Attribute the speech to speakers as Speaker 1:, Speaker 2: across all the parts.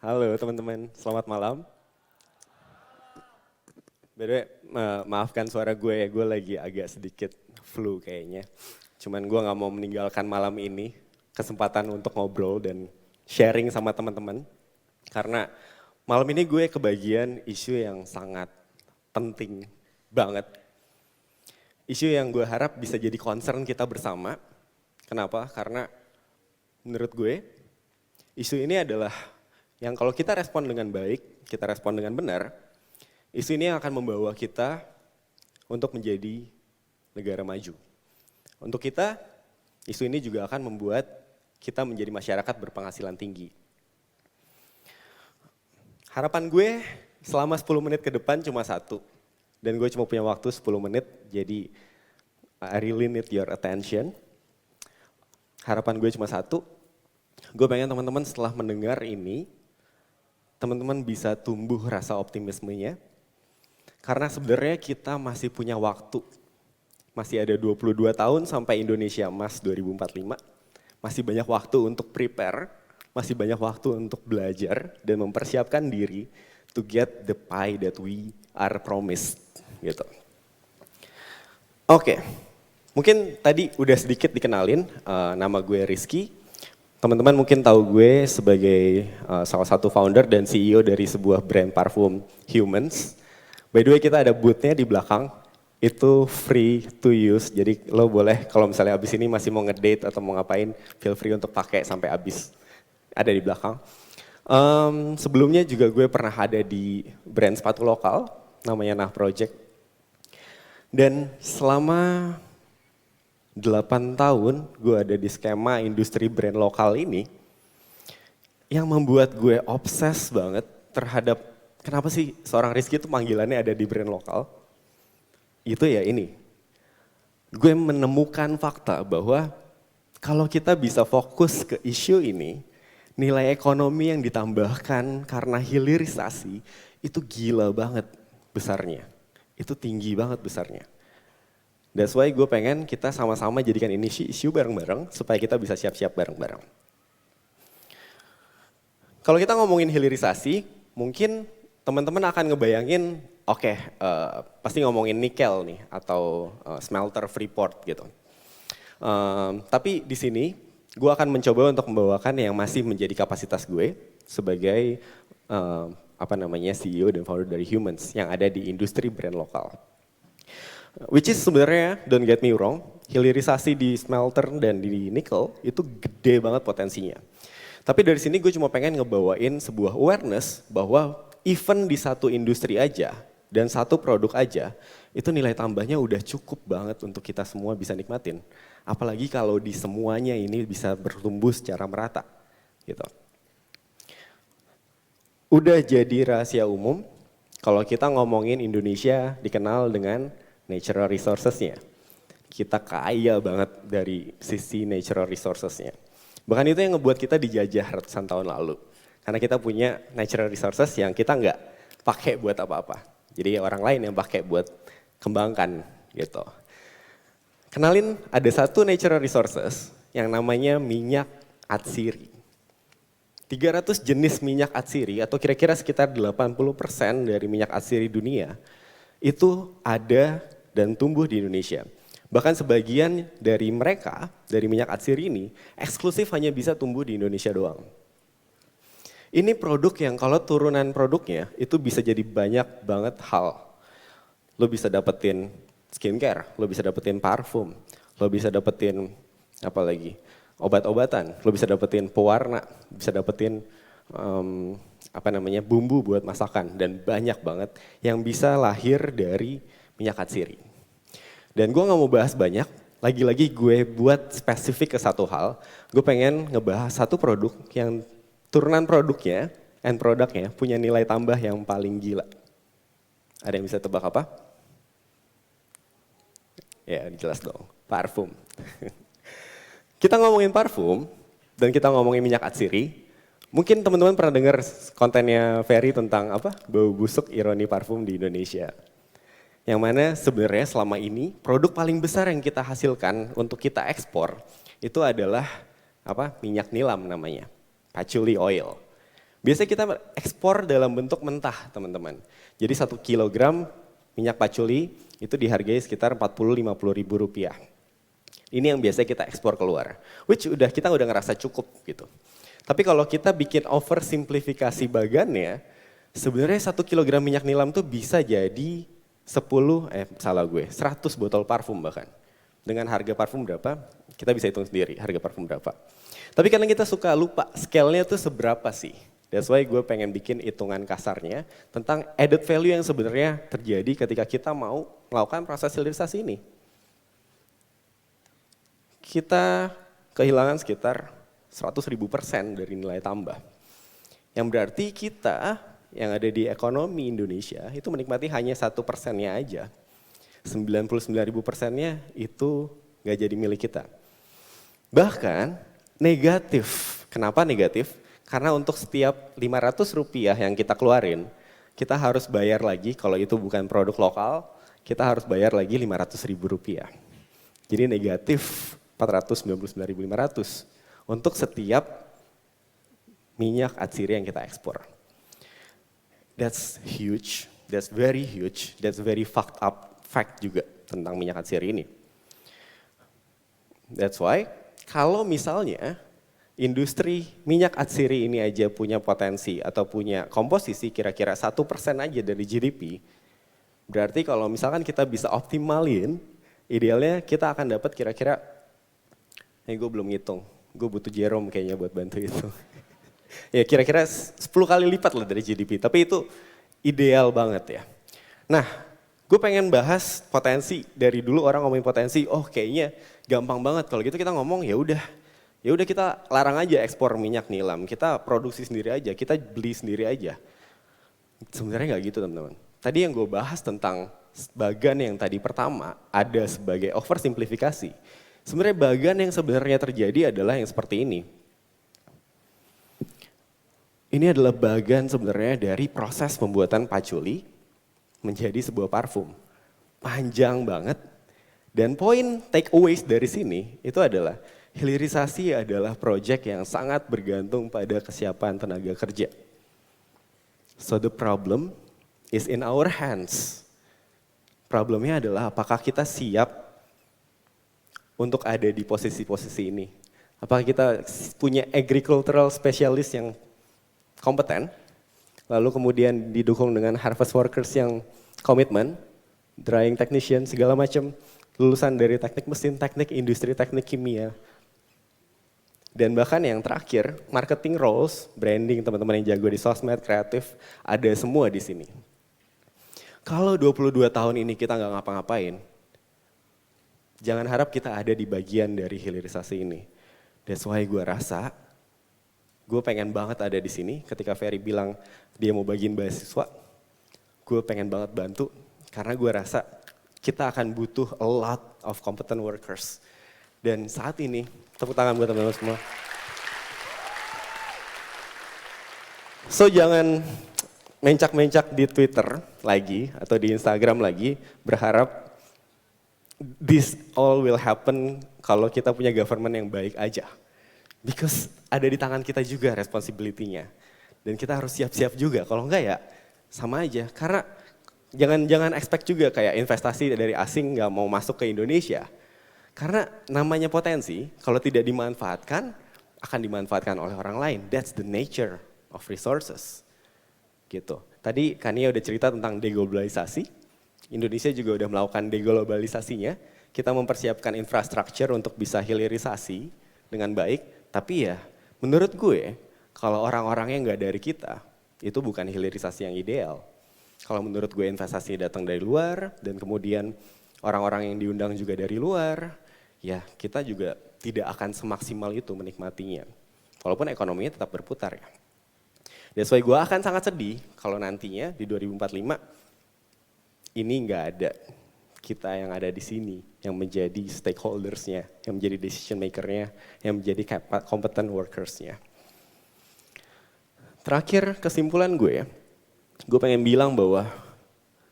Speaker 1: Halo teman-teman, selamat malam. By the way, maafkan suara gue ya, gue lagi agak sedikit flu kayaknya. Cuman gue gak mau meninggalkan malam ini, kesempatan untuk ngobrol dan sharing sama teman-teman. Karena malam ini gue kebagian isu yang sangat penting banget. Isu yang gue harap bisa jadi concern kita bersama. Kenapa? Karena menurut gue, isu ini adalah yang kalau kita respon dengan baik, kita respon dengan benar, isu ini akan membawa kita untuk menjadi negara maju. Untuk kita, isu ini juga akan membuat kita menjadi masyarakat berpenghasilan tinggi. Harapan gue selama 10 menit ke depan cuma satu. Dan gue cuma punya waktu 10 menit, jadi I really need your attention. Harapan gue cuma satu, gue pengen teman-teman setelah mendengar ini, teman-teman bisa tumbuh rasa optimismenya. Karena sebenarnya kita masih punya waktu. Masih ada 22 tahun sampai Indonesia Emas 2045. Masih banyak waktu untuk prepare, masih banyak waktu untuk belajar dan mempersiapkan diri to get the pie that we are promised. Gitu. Oke, mungkin tadi udah sedikit dikenalin, nama gue Rizky. Teman-teman mungkin tahu gue sebagai salah satu founder dan CEO dari sebuah brand parfum Humans. By the way kita ada booth-nya di belakang, itu free to use, jadi lo boleh kalau misalnya abis ini masih mau ngedate atau mau ngapain, feel free untuk pakai sampai abis, ada di belakang. Sebelumnya juga gue pernah ada di brand sepatu lokal, namanya Nah Project. Dan selama 8 tahun gue ada di skema industri brand lokal ini, yang membuat gue obses banget terhadap kenapa sih seorang Rizky itu panggilannya ada di brand lokal. Itu ya ini, gue menemukan fakta bahwa kalau kita bisa fokus ke isu ini, nilai ekonomi yang ditambahkan karena hilirisasi itu gila banget besarnya. Itu tinggi banget besarnya. That's why gue pengen kita sama-sama jadikan ini isu bareng-bareng supaya kita bisa siap-siap bareng-bareng. Kalau kita ngomongin hilirisasi, mungkin teman-teman akan ngebayangin, oke, pasti ngomongin nikel nih atau smelter Freeport gitu. Tapi di sini gue akan mencoba untuk membawakan yang masih menjadi kapasitas gue sebagai CEO dan founder dari Humans yang ada di industri brand lokal. Which is sebenarnya, don't get me wrong, hilirisasi di smelter dan di nikel itu gede banget potensinya. Tapi dari sini gue cuma pengen ngebawain sebuah awareness bahwa even di satu industri aja dan satu produk aja, itu nilai tambahnya udah cukup banget untuk kita semua bisa nikmatin. Apalagi kalau di semuanya ini bisa bertumbuh secara merata. Gitu. Udah jadi rahasia umum, kalau kita ngomongin Indonesia dikenal dengan natural resources-nya. Kita kaya banget dari sisi natural resources-nya. Bahkan itu yang ngebuat kita dijajah ratusan tahun lalu. Karena kita punya natural resources yang kita nggak pakai buat apa-apa. Jadi orang lain yang pakai buat kembangkan gitu. Kenalin ada satu natural resources yang namanya minyak atsiri. 300 jenis minyak atsiri atau kira-kira sekitar 80% dari minyak atsiri dunia itu ada dan tumbuh di Indonesia. Bahkan sebagian dari mereka, dari minyak atsiri ini, eksklusif hanya bisa tumbuh di Indonesia doang. Ini produk yang kalau turunan produknya itu bisa jadi banyak banget hal. Lo bisa dapetin skincare, lo bisa dapetin parfum, lo bisa dapetin apa lagi, obat-obatan, lo bisa dapetin pewarna, bisa dapetin bumbu buat masakan dan banyak banget yang bisa lahir dari minyak atsiri. Dan gue gak mau bahas banyak, lagi-lagi gue buat spesifik ke satu hal, gue pengen ngebahas satu produk yang turunan produknya, end produknya punya nilai tambah yang paling gila. Ada yang bisa tebak apa? Ya jelas dong, parfum. Kita ngomongin parfum dan kita ngomongin minyak atsiri, mungkin teman-teman pernah dengar kontennya Ferry tentang apa? Bau busuk ironi parfum di Indonesia. Yang mana sebenarnya selama ini produk paling besar yang kita hasilkan untuk kita ekspor itu adalah minyak nilam namanya, patchouli oil. Biasanya kita ekspor dalam bentuk mentah, teman-teman. Jadi 1 kilogram minyak patchouli itu dihargai sekitar 40-50 ribu rupiah. Ini yang biasanya kita ekspor keluar. Which kita udah ngerasa cukup gitu. Tapi kalau kita bikin oversimplifikasi bagannya, sebenarnya 1 kilogram minyak nilam tuh bisa jadi 100 botol parfum bahkan. Dengan harga parfum berapa, kita bisa hitung sendiri harga parfum berapa. Tapi kadang kita suka lupa scale-nya tuh seberapa sih. That's why gue pengen bikin hitungan kasarnya tentang added value yang sebenarnya terjadi ketika kita mau melakukan proses hilirisasi ini. Kita kehilangan sekitar 100.000% dari nilai tambah. Yang berarti kita yang ada di ekonomi Indonesia itu menikmati hanya 1%-nya aja. 99.000%-nya itu nggak jadi milik kita. Bahkan negatif. Kenapa negatif? Karena untuk setiap 500 rupiah yang kita keluarin, kita harus bayar lagi, kalau itu bukan produk lokal, kita harus bayar lagi 500.000 rupiah. Jadi negatif 499.500 untuk setiap minyak atsiri yang kita ekspor. That's huge, that's very huge, that's very fucked up fact juga tentang minyak atsiri ini. That's why kalau misalnya industri minyak atsiri ini aja punya potensi atau punya komposisi kira-kira 1% aja dari GDP, berarti kalau misalkan kita bisa optimalin, idealnya kita akan dapat kira-kira, gue belum ngitung, gue butuh Jerome kayaknya buat bantu itu. Ya kira-kira 10 kali lipat lah dari GDP, tapi itu ideal banget ya. Nah, gue pengen bahas potensi, dari dulu orang ngomongin potensi, oh kayaknya gampang banget kalau gitu kita ngomong ya udah kita larang aja ekspor minyak nilam, kita produksi sendiri aja, kita beli sendiri aja. Sebenarnya nggak gitu teman-teman. Tadi yang gue bahas tentang bagan yang tadi pertama ada sebagai oversimplifikasi. Sebenarnya bagan yang sebenarnya terjadi adalah yang seperti ini. Ini adalah bagan sebenarnya dari proses pembuatan patchouli menjadi sebuah parfum. Panjang banget. Dan poin takeaways dari sini itu adalah hilirisasi adalah proyek yang sangat bergantung pada kesiapan tenaga kerja. So the problem is in our hands. Problemnya adalah apakah kita siap untuk ada di posisi-posisi ini. Apakah kita punya agricultural specialist yang kompeten, lalu kemudian didukung dengan harvest workers yang komitmen, drying technician, segala macam, lulusan dari teknik mesin, teknik industri, teknik kimia. Dan bahkan yang terakhir, marketing roles, branding, teman-teman yang jago di sosmed, kreatif, ada semua di sini. Kalau 22 tahun ini kita nggak ngapa-ngapain, jangan harap kita ada di bagian dari hilirisasi ini. That's why gue rasa, gue pengen banget ada di sini ketika Ferry bilang dia mau bagiin beasiswa, gue pengen banget bantu karena gue rasa kita akan butuh a lot of competent workers. Dan saat ini, tepuk tangan buat teman-teman semua. So jangan mencak-mencak di Twitter lagi atau di Instagram lagi berharap this all will happen kalau kita punya government yang baik aja. Because ada di tangan kita juga responsibility-nya. Dan kita harus siap-siap juga, kalau enggak ya sama aja. Karena jangan expect juga kayak investasi dari asing nggak mau masuk ke Indonesia. Karena namanya potensi, kalau tidak dimanfaatkan, akan dimanfaatkan oleh orang lain. That's the nature of resources. Gitu. Tadi Kania udah cerita tentang deglobalisasi. Indonesia juga udah melakukan deglobalisasinya. Kita mempersiapkan infrastruktur untuk bisa hilirisasi dengan baik. Tapi ya, menurut gue, kalau orang-orangnya nggak dari kita, itu bukan hilirisasi yang ideal. Kalau menurut gue investasi datang dari luar, dan kemudian orang-orang yang diundang juga dari luar, ya kita juga tidak akan semaksimal itu menikmatinya. Walaupun ekonominya tetap berputar ya. That's why gue akan sangat sedih kalau nantinya di 2045 ini nggak ada kita yang ada di sini yang menjadi stakeholdersnya, yang menjadi decision makernya, yang menjadi competent workersnya. Terakhir kesimpulan gue pengen bilang bahwa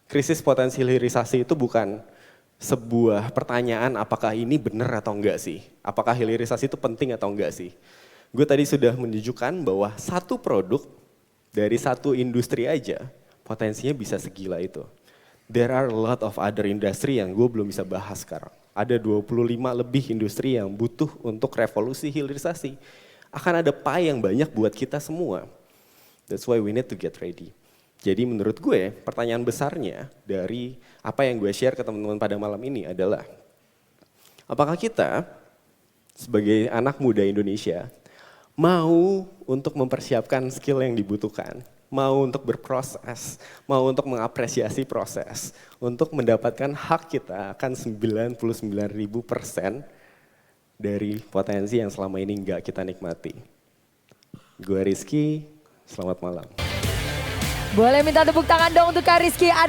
Speaker 1: krisis potensi hilirisasi itu bukan sebuah pertanyaan apakah ini benar atau enggak sih. Apakah hilirisasi itu penting atau enggak sih. Gue tadi sudah menunjukkan bahwa satu produk Dari satu industri aja, potensinya bisa segila itu. There are a lot of other industry yang gue belum bisa bahas sekarang. Ada 25 lebih industri yang butuh untuk revolusi hilirisasi. Akan ada pie yang banyak buat kita semua. That's why we need to get ready. Jadi menurut gue pertanyaan besarnya dari apa yang gue share ke teman-teman pada malam ini adalah, apakah kita sebagai anak muda Indonesia mau untuk mempersiapkan skill yang dibutuhkan, mau untuk berproses, mau untuk mengapresiasi proses, untuk mendapatkan hak kita akan 99.000% dari potensi yang selama ini nggak kita nikmati. Gue Rizky, selamat malam.
Speaker 2: Boleh minta tepuk tangan dong untuk Kak Rizky.